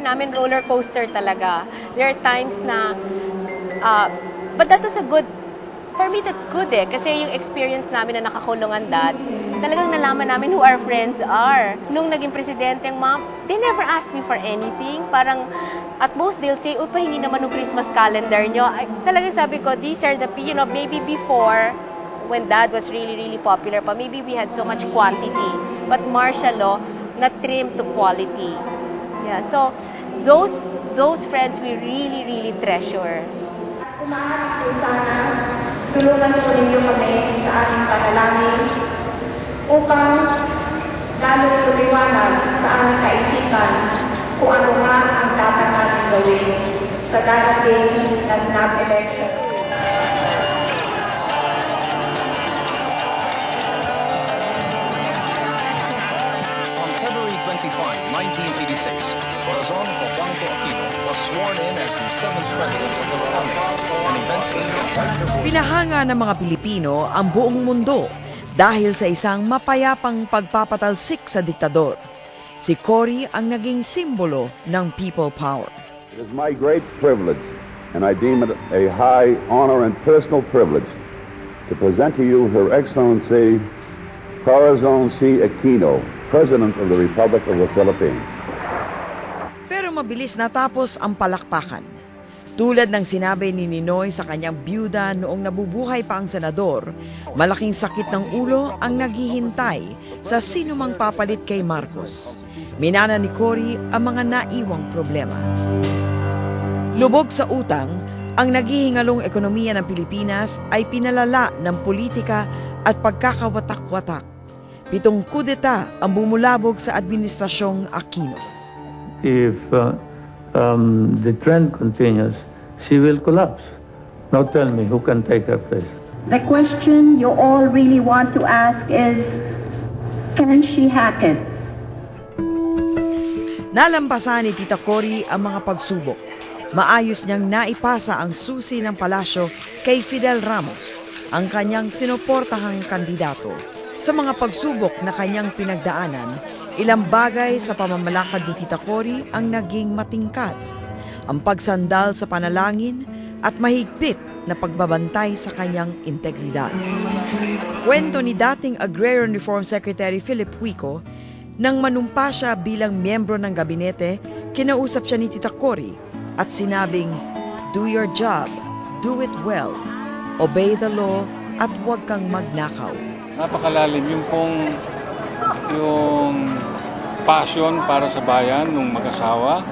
namin roller coaster talaga. There are times na, but that was a good, for me that's good eh. Kasi yung experience namin na nakakulungan dad, talagang nalaman namin who our friends are. Nung naging presidente ang mom, they never asked me for anything. Parang, at most they'll say, uy, pahingi naman ng Christmas calendar nyo. Talagang sabi ko, these are the, maybe before, when dad was really, really popular pa, maybe we had so much quantity. But martial law, na-trim to quality. Yeah, so, those friends we really, really treasure. Umaharap po sana, tulungan po ninyo kami sa aming panalangin upang lalo lumiwanag sa aming kaisipan kung ano nga ang dapat natin gawin sa darating na snap election. On February 25, 1986, Corazon Ocampo Aquino was sworn in as the 7th President of the Republic, and eventually Pinahanga ng mga Pilipino ang buong mundo dahil sa isang mapayapang pagpapatalsik sa diktador. Si Cory ang naging simbolo ng people power. It is my great privilege, and I deem it a high honor and personal privilege, to present to you Her Excellency Corazon C. Aquino, President of the Republic of the Philippines. Pero mabilis natapos ang palakpakan. Tulad ng sinabi ni Ninoy sa kanyang byuda noong nabubuhay pa ang senador, malaking sakit ng ulo ang naghihintay sa sinumang papalit kay Marcos. Minana ni Cory ang mga naiwang problema. Lubog sa utang, ang naghihingalong ekonomiya ng Pilipinas ay pinalala ng politika at pagkakawatak-watak. 7 kudeta ang bumulabog sa administrasyong Aquino. If the trend continues, she will collapse. Now tell me, who can take her place? The question you all really want to ask is, can she hack it? Nalampasan ni Tita Cory ang mga pagsubok. Maayos niyang naipasa ang susi ng palasyo kay Fidel Ramos, ang kanyang sinuportahang kandidato. Sa mga pagsubok na kanyang pinagdaanan, ilang bagay sa pamamalakad ni Tita Cory ang naging matingkad. Ang pagsandal sa panalangin at mahigpit na pagbabantay sa kanyang integridad. Kwento ni dating Agrarian Reform Secretary Philip Huico, nang manumpa siya bilang miyembro ng gabinete, kinausap siya ni Tita Cory at sinabing, "Do your job, do it well, obey the law at huwag kang magnakaw." Napakalalim yung passion para sa bayan ng mag-asawa,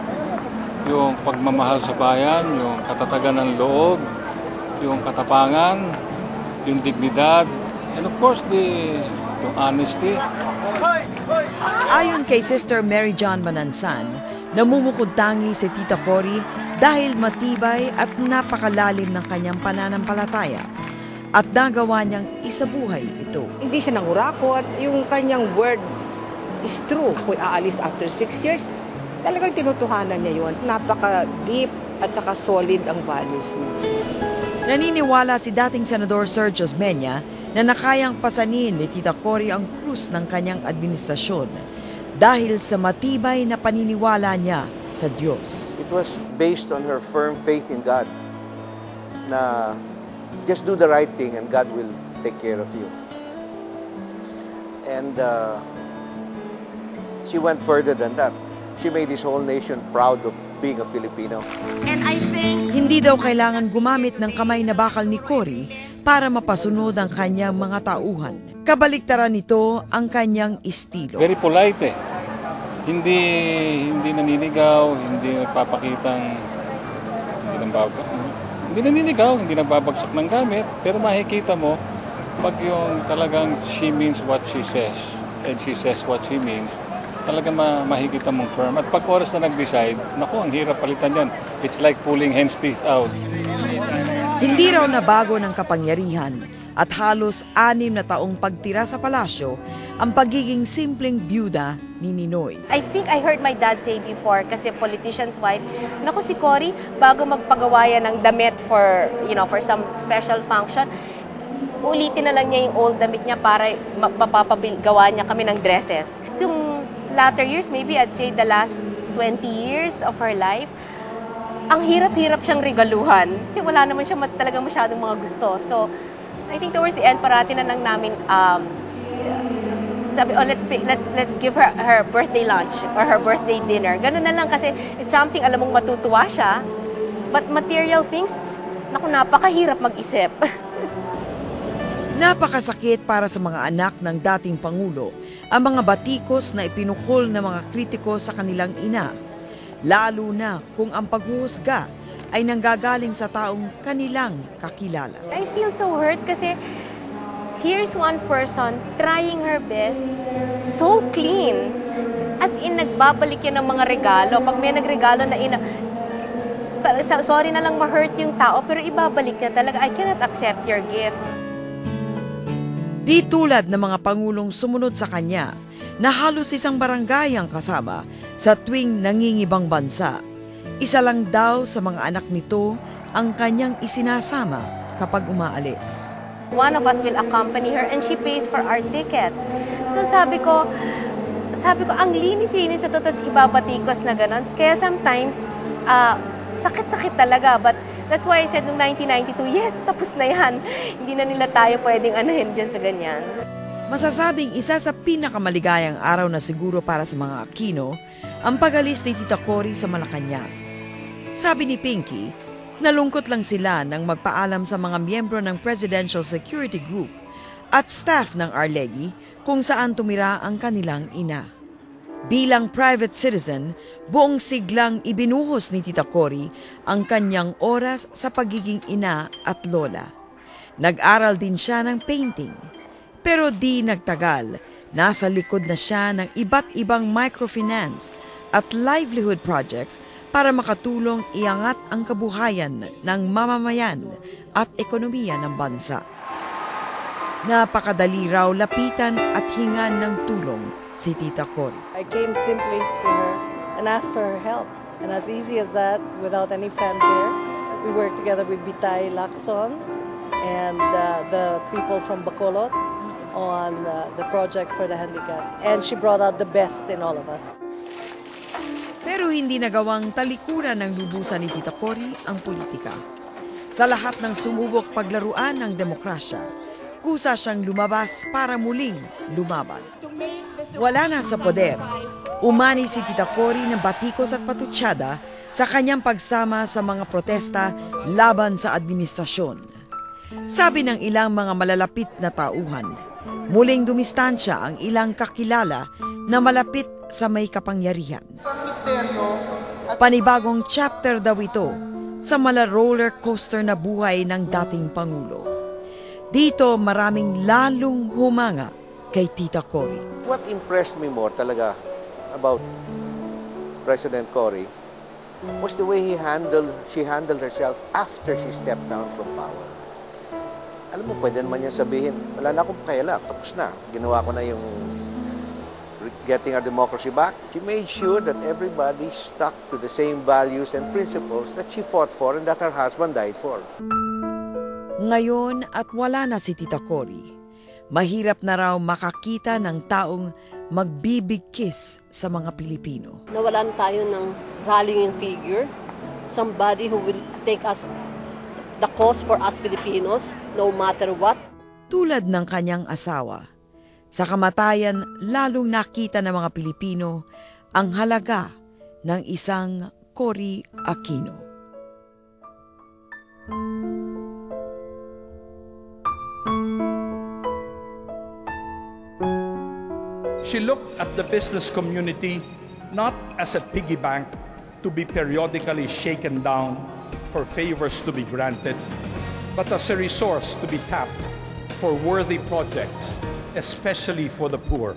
yung pagmamahal sa bayan, yung katatagan ng loob, yung katapangan, yung dignidad, and of course yung honesty. Ayon kay Sister Mary John Manansan, namumukod tangi si Tita Cory dahil matibay at napakalalim ng kanyang pananampalataya at nagawa niyang isabuhay ito. Hindi siya nangurakot, yung kanyang word is true. Ako'y aalis after 6 years, talagang tinutuhanan niya yun. Napaka-deep at saka solid ang values niya. Naniniwala si dating Senador Sergio Osmeña na nakayang pasanin ni Tita Cory ang krus ng kanyang administrasyon dahil sa matibay na paniniwala niya sa Diyos. It was based on her firm faith in God na just do the right thing and God will take care of you. And she went further than that. She made this whole nation proud of being a Filipino. And I think hindi daw kailangan gumamit ng kamay na bakal ni Cory para mapasunod ang kanyang mga tauhan. Kabaliktaran nito ang kanyang estilo. Very polite eh. Hindi naninigaw, hindi nagpapakitang hindi naninigaw, hindi nagbabagsak ng gamit, pero makikita mo pag yung talagang she means what she says and she says what she means, talagang mahigita mong firm. At pag oras na nag-decide, naku, ang hirap palitan yon. It's like pulling hen's teeth out. Hindi raw nabago ng kapangyarihan at halos 6 na taong pagtira sa palasyo ang pagiging simpleng byuda ni Ninoy. I think I heard my dad say before, kasi politician's wife, naku si Cory, bago magpagawa ng damit for some special function, ulitin na lang niya yung old damit niya para mapapagawa niya kami ng dresses. Yung latter years, maybe I'd say the last 20 years of her life, ang hirap-hirap siyang regaluhan. Kasi wala naman siya talagang masyadong mga gusto. So, I think towards the end, parati na lang namin sabi, let's give her her birthday lunch or her birthday dinner. Ganun na lang kasi it's something, alam mong matutuwa siya. But material things, naku, napakahirap mag-isip. Napakasakit para sa mga anak ng dating Pangulo ang mga batikos na ipinukol ng mga kritiko sa kanilang ina, lalo na kung ang paghuhusga ay nanggagaling sa taong kanilang kakilala. I feel so hurt kasi here's one person trying her best, so clean. As in, nagbabalik yan ng mga regalo. Pag may nagregalo na sorry na lang ma-hurt yung tao, pero ibabalik niya talaga. I cannot accept your gift. Di tulad ng mga pangulong sumunod sa kanya na halos isang barangay ang kasama sa tuwing nangingibang bansa. Isa lang daw sa mga anak nito ang kanyang isinasama kapag umaalis. One of us will accompany her and she pays for our ticket. So sabi ko, ang linis-linis ito, tapos ibabatikos na gano'n. Kaya sometimes, sakit-sakit talaga. But that's why I said noong 1992, yes, tapos na yan. Hindi na nila tayo pwedeng anahin dyan sa ganyan. Masasabing isa sa pinakamaligayang araw na siguro para sa mga Aquino, ang pag-alis ni Tita Cory sa Malacanang. Sabi ni Pinky, nalungkot lang sila nang magpaalam sa mga miyembro ng Presidential Security Group at staff ng Arlegui kung saan tumira ang kanilang ina. Bilang private citizen, buong siglang ibinuhos ni Tita Cory ang kanyang oras sa pagiging ina at lola. Nag-aral din siya ng painting. Pero di nagtagal, nasa likod na siya ng iba't ibang microfinance at livelihood projects para makatulong iangat ang kabuhayan ng mamamayan at ekonomiya ng bansa. Napakadali raw lapitan at hingan ng tulong si Tita Cory. I came simply to her and asked for her help. And as easy as that, without any fanfare, we worked together with Bitay Lacson and the people from Bacolod on the project for the handicapped. And she brought out the best in all of us. Pero hindi nagawang talikuran ng lubusan ni Tita Cory ang politika. Sa lahat ng sumubok paglaruan ng demokrasya, kusa siyang lumabas para muling lumaban. Wala na sa poder, umani si Tita Cory ng batikos at patutsada sa kanyang pagsama sa mga protesta laban sa administrasyon. Sabi ng ilang mga malalapit na tauhan, muling dumistansya ang ilang kakilala na malapit sa may kapangyarihan. Panibagong chapter daw ito sa mala roller coaster na buhay ng dating Pangulo. Dito maraming lalong humanga kay Tita Cory. What impressed me more talaga about President Cory was the way she handled herself after she stepped down from power. Alam mo, pwede naman niya sabihin, wala na akong pakialam, tapos na. Ginawa ko na yung getting our democracy back. She made sure that everybody stuck to the same values and principles that she fought for and that her husband died for. Ngayon at wala na si Tita Cory, mahirap na raw makakita ng taong magbibig kiss sa mga Pilipino. Nawalan tayo ng rallying figure, somebody who will take us the cause for us Filipinos, no matter what. Tulad ng kanyang asawa, sa kamatayan lalong nakita ng mga Pilipino ang halaga ng isang Cory Aquino. She looked at the business community not as a piggy bank to be periodically shaken down for favors to be granted, but as a resource to be tapped for worthy projects, especially for the poor.